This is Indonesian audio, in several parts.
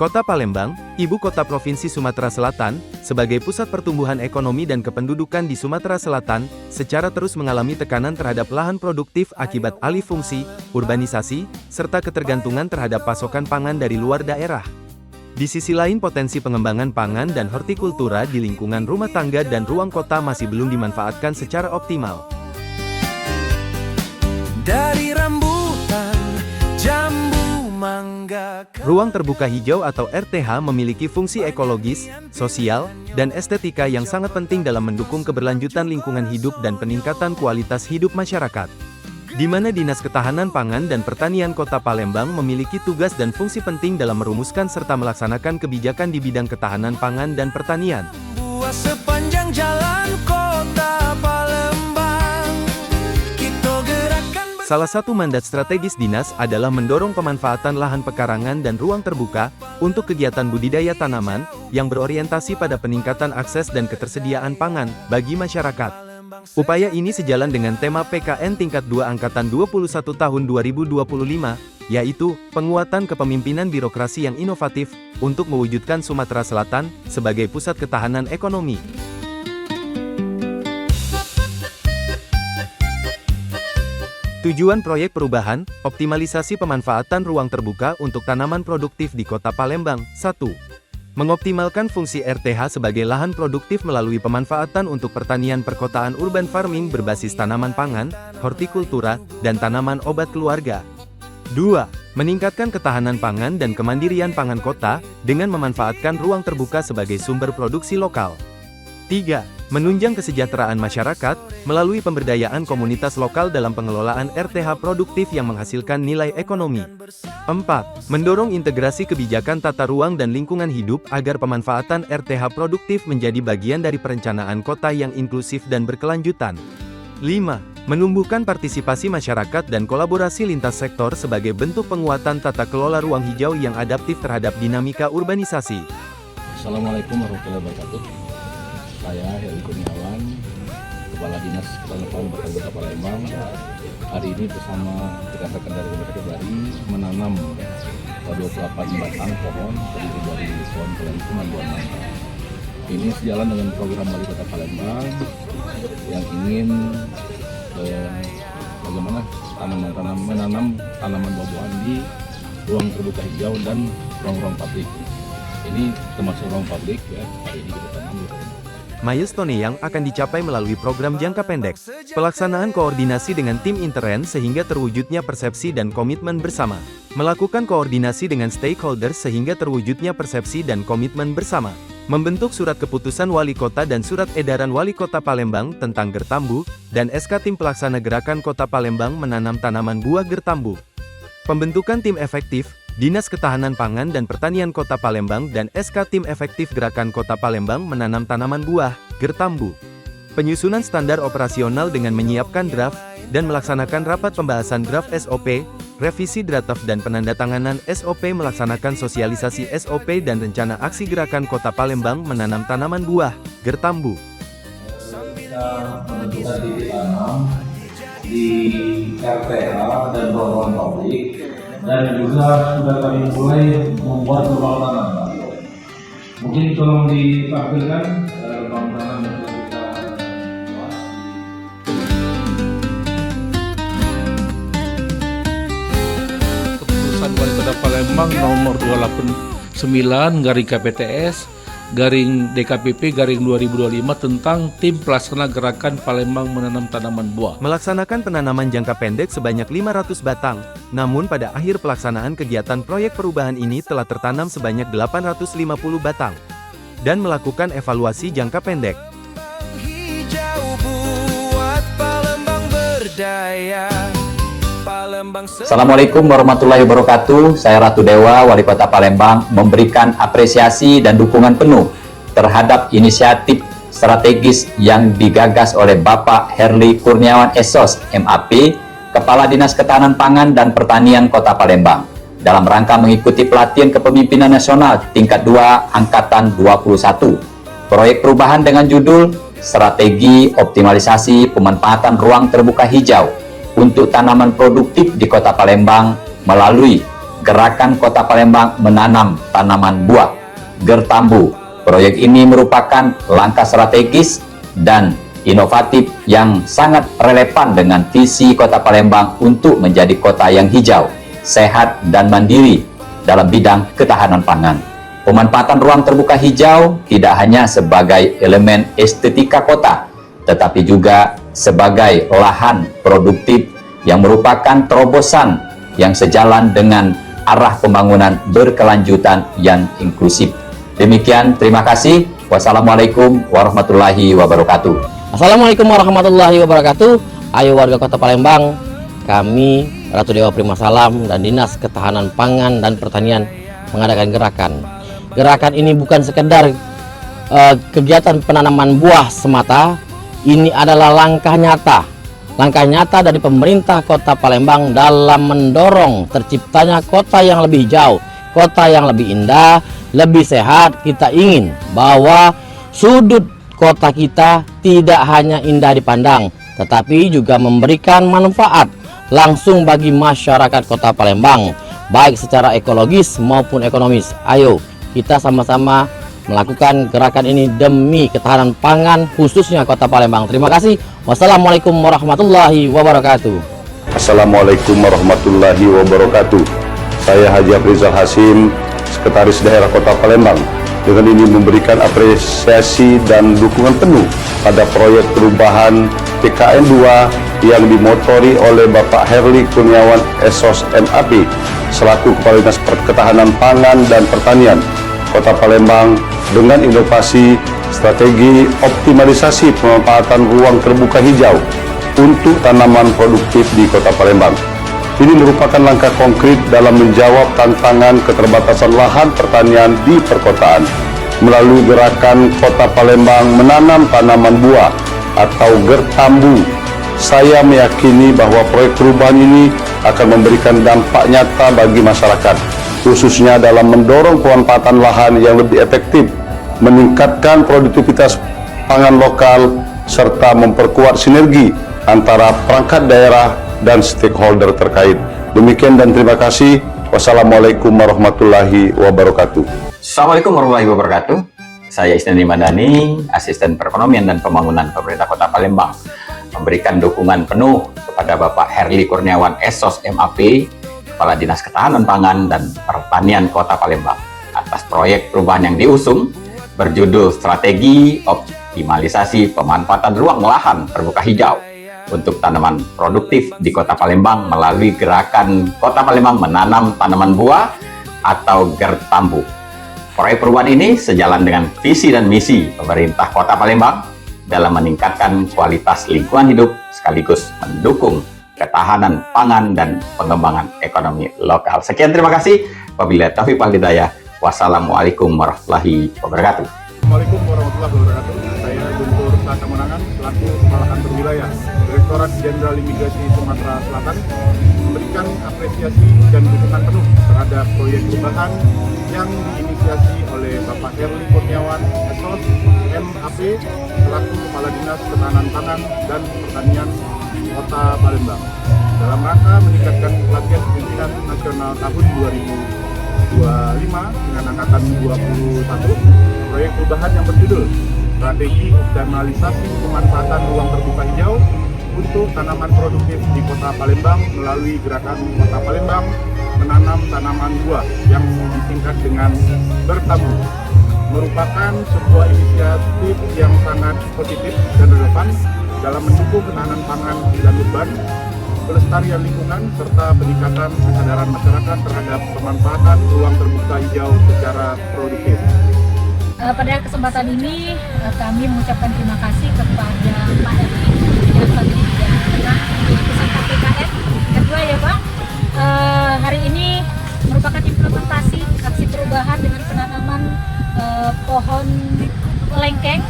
Kota Palembang, ibu kota Provinsi Sumatera Selatan, sebagai pusat pertumbuhan ekonomi dan kependudukan di Sumatera Selatan, secara terus mengalami tekanan terhadap lahan produktif akibat alih fungsi, urbanisasi, serta ketergantungan terhadap pasokan pangan dari luar daerah. Di sisi lain, potensi pengembangan pangan dan hortikultura di lingkungan rumah tangga dan ruang kota masih belum dimanfaatkan secara optimal. Dari rambutan, jambu, mangga. Ruang terbuka hijau atau RTH memiliki fungsi ekologis, sosial, dan estetika yang sangat penting dalam mendukung keberlanjutan lingkungan hidup dan peningkatan kualitas hidup masyarakat. Di mana Dinas Ketahanan Pangan dan Pertanian Kota Palembang memiliki tugas dan fungsi penting dalam merumuskan serta melaksanakan kebijakan di bidang ketahanan pangan dan pertanian. Sepanjang jalan Kota Palembang, salah satu mandat strategis dinas adalah mendorong pemanfaatan lahan pekarangan dan ruang terbuka untuk kegiatan budidaya tanaman yang berorientasi pada peningkatan akses dan ketersediaan pangan bagi masyarakat. Upaya ini sejalan dengan tema PKN tingkat 2 Angkatan 21 tahun 2025, yaitu penguatan kepemimpinan birokrasi yang inovatif untuk mewujudkan Sumatera Selatan sebagai pusat ketahanan ekonomi. Tujuan proyek perubahan, optimalisasi pemanfaatan ruang terbuka untuk tanaman produktif di Kota Palembang. 1. Mengoptimalkan fungsi RTH sebagai lahan produktif melalui pemanfaatan untuk pertanian perkotaan urban farming berbasis tanaman pangan, hortikultura, dan tanaman obat keluarga. 2. Meningkatkan ketahanan pangan dan kemandirian pangan kota dengan memanfaatkan ruang terbuka sebagai sumber produksi lokal. 3. Menunjang kesejahteraan masyarakat melalui pemberdayaan komunitas lokal dalam pengelolaan RTH produktif yang menghasilkan nilai ekonomi. 4. Mendorong integrasi kebijakan tata ruang dan lingkungan hidup agar pemanfaatan RTH produktif menjadi bagian dari perencanaan kota yang inklusif dan berkelanjutan. 5. Menumbuhkan partisipasi masyarakat dan kolaborasi lintas sektor sebagai bentuk penguatan tata kelola ruang hijau yang adaptif terhadap dinamika urbanisasi. Assalamualaikum warahmatullahi wabarakatuh. Saya Heri Kurniawan, Kepala Dinas Ketahanan Pangan Kota Palembang. Hari ini bersama rekan-rekan dari Bupati Bari menanam 28 batang pohon terdiri dari pohon kelentuman buah nangka. Ini sejalan dengan program Wali Kota Palembang yang ingin bagaimana menanam tanaman buah-buahan di ruang terbuka hijau dan ruang-ruang publik. Ini termasuk ruang publik ya. Hari ini kita tanam di Milestone yang akan dicapai melalui program jangka pendek, pelaksanaan koordinasi dengan tim intern sehingga terwujudnya persepsi dan komitmen bersama, melakukan koordinasi dengan stakeholders sehingga terwujudnya persepsi dan komitmen bersama, membentuk surat keputusan Wali Kota dan surat edaran Wali Kota Palembang tentang gertambu, dan SK Tim Pelaksana Gerakan Kota Palembang menanam tanaman buah gertambu. Pembentukan tim efektif, Dinas Ketahanan Pangan dan Pertanian Kota Palembang dan SK Tim Efektif Gerakan Kota Palembang menanam tanaman buah gertambu. Penyusunan standar operasional dengan menyiapkan draft dan melaksanakan rapat pembahasan draft SOP, revisi draft dan penandatanganan SOP, melaksanakan sosialisasi SOP dan rencana aksi Gerakan Kota Palembang menanam tanaman buah gertambu. Kita menentukan titik tanam di RTH dan ruang publik, dan juga sudah kami mulai membuat lubang tanam. Mungkin tolong ditampilkan lubang tanam yang kita buat. Keputusan Wali Kota Palembang nomor 289 garing KPTS garing DKPP garing 2025 tentang Tim Pelaksana Gerakan Palembang menanam tanaman buah. Melaksanakan penanaman jangka pendek sebanyak 500 batang, namun pada akhir pelaksanaan kegiatan proyek perubahan ini telah tertanam sebanyak 850 batang, dan melakukan evaluasi jangka pendek. Hijau buat Palembang berdaya. Assalamualaikum warahmatullahi wabarakatuh. Saya Ratu Dewa, Wali Kota Palembang, memberikan apresiasi dan dukungan penuh terhadap inisiatif strategis yang digagas oleh Bapak Herli Kurniawan SOS, MAP, Kepala Dinas Ketahanan Pangan dan Pertanian Kota Palembang, dalam rangka mengikuti pelatihan kepemimpinan nasional tingkat 2 Angkatan 21. Proyek perubahan dengan judul Strategi Optimalisasi Pemanfaatan Ruang Terbuka Hijau untuk tanaman produktif di Kota Palembang melalui Gerakan Kota Palembang Menanam Tanaman Buah Gertambu. Proyek ini merupakan langkah strategis dan inovatif yang sangat relevan dengan visi Kota Palembang untuk menjadi kota yang hijau, sehat, dan mandiri dalam bidang ketahanan pangan. Pemanfaatan ruang terbuka hijau tidak hanya sebagai elemen estetika kota, tetapi juga sebagai lahan produktif yang merupakan terobosan yang sejalan dengan arah pembangunan berkelanjutan yang inklusif. Demikian, terima kasih. Wassalamualaikum warahmatullahi wabarakatuh. Assalamualaikum warahmatullahi wabarakatuh. Ayo warga Kota Palembang, kami Ratu Dewa Prima Salam dan Dinas Ketahanan Pangan dan Pertanian mengadakan gerakan. Gerakan ini bukan sekedar kegiatan penanaman buah semata. Ini adalah langkah nyata dari pemerintah Kota Palembang dalam mendorong terciptanya kota yang lebih hijau, kota yang lebih indah, lebih sehat. Kita ingin bahwa sudut kota kita tidak hanya indah dipandang, tetapi juga memberikan manfaat langsung bagi masyarakat Kota Palembang, baik secara ekologis maupun ekonomis. Ayo kita sama-sama melakukan gerakan ini demi ketahanan pangan khususnya Kota Palembang. Terima kasih. Wassalamualaikum warahmatullahi wabarakatuh. Assalamualaikum warahmatullahi wabarakatuh. Saya Haji Afrizal Hasim, Sekretaris Daerah Kota Palembang. Dengan ini memberikan apresiasi dan dukungan penuh pada proyek perubahan PKN 2 yang dimotori oleh Bapak Herli Kurniawan SOS MAP selaku Kepala Dinas Ketahanan Pangan dan Pertanian Kota Palembang dengan inovasi strategi optimalisasi pemanfaatan ruang terbuka hijau untuk tanaman produktif di Kota Palembang. Ini merupakan langkah konkret dalam menjawab tantangan keterbatasan lahan pertanian di perkotaan. Melalui gerakan Kota Palembang Menanam Tanaman Buah atau Gertambu, saya meyakini bahwa proyek perubahan ini akan memberikan dampak nyata bagi masyarakat, khususnya dalam mendorong pemanfaatan lahan yang lebih efektif, meningkatkan produktivitas pangan lokal, serta memperkuat sinergi antara perangkat daerah dan stakeholder terkait. Demikian dan terima kasih. Wassalamualaikum warahmatullahi wabarakatuh. Assalamualaikum warahmatullahi wabarakatuh. Saya Isnani Mandani, Asisten Perekonomian dan Pembangunan Pemerintah Kota Palembang, memberikan dukungan penuh kepada Bapak Herli Kurniawan SOS MAP, Kepala Dinas Ketahanan Pangan dan Pertanian Kota Palembang, atas proyek perubahan yang diusung berjudul Strategi Optimalisasi Pemanfaatan Ruang Lahan Terbuka Hijau untuk tanaman produktif di Kota Palembang melalui gerakan Kota Palembang Menanam Tanaman Buah atau Gertambu. Proyek perubahan ini sejalan dengan visi dan misi pemerintah Kota Palembang dalam meningkatkan kualitas lingkungan hidup sekaligus mendukung ketahanan pangan dan pengembangan ekonomi lokal. Sekian, terima kasih. Wabillahi taufiq wal hidayah. Wassalamualaikum warahmatullahi wabarakatuh. Assalamualaikum warahmatullahi wabarakatuh. Saya Guntur Tata Menangan, selaku Kepala Kantor Wilayah Direktorat Jenderal Imigrasi Sumatera Selatan, memberikan apresiasi dan dukungan penuh terhadap proyek perubahan yang diinisiasi oleh Bapak Herli Kurniawan SOS MAP selaku Kepala Dinas Ketahanan Pangan dan Pertanian Kota Palembang dalam rangka meningkatkan pelatihan pimpinan nasional tahun 2025 dengan angkatan 21. Proyek perubahan yang berjudul Strategi Optimalisasi Pemanfaatan Ruang Terbuka Hijau untuk Tanaman Produktif di Kota Palembang melalui gerakan Kota Palembang Menanam Tanaman Buah yang disingkat dengan Gertambu, merupakan sebuah inisiatif yang sangat positif dan relevan dalam mendukung ketahanan pangan dan urban, pelestarian lingkungan, serta peningkatan kesadaran masyarakat terhadap pemanfaatan ruang terbuka hijau secara produktif. Pada kesempatan ini kami mengucapkan terima kasih kepada Pak Herli yang saat ini tengah peserta PKN kedua ya Pak. Hari ini merupakan implementasi aksi perubahan dengan penanaman pohon lengkeng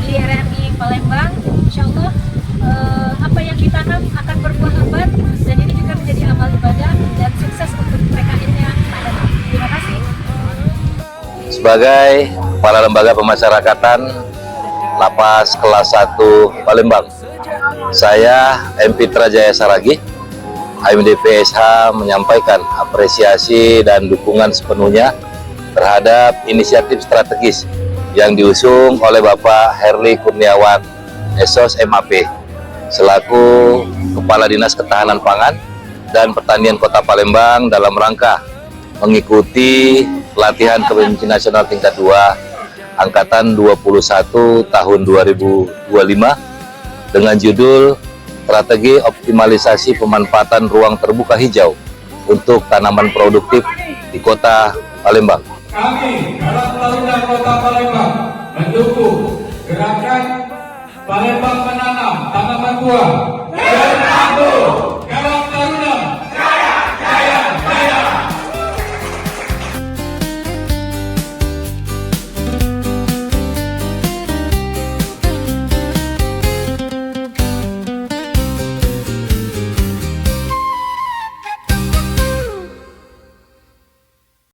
di RRI Palembang. Insya Allah apa yang ditanam akan berbuah lebat dan ini juga menjadi amal ibadah dan sukses untuk PKN-nya Pak Herli. Terima kasih. Sebagai Kepala Lembaga Pemasyarakatan Lapas Kelas 1 Palembang, saya M. Pitra Jaya Saragih AMD/PSH menyampaikan apresiasi dan dukungan sepenuhnya terhadap inisiatif strategis yang diusung oleh Bapak Herly Kurniawan, Esos MAP, selaku Kepala Dinas Ketahanan Pangan dan Pertanian Kota Palembang dalam rangka mengikuti pelatihan kepemimpinan nasional tingkat 2 Angkatan 21 tahun 2025 dengan judul Strategi Optimalisasi Pemanfaatan Ruang Terbuka Hijau untuk Tanaman Produktif di Kota Palembang. Kami dalam Perumda Kota Palembang mendukung gerakan Palembang menanam tanaman buah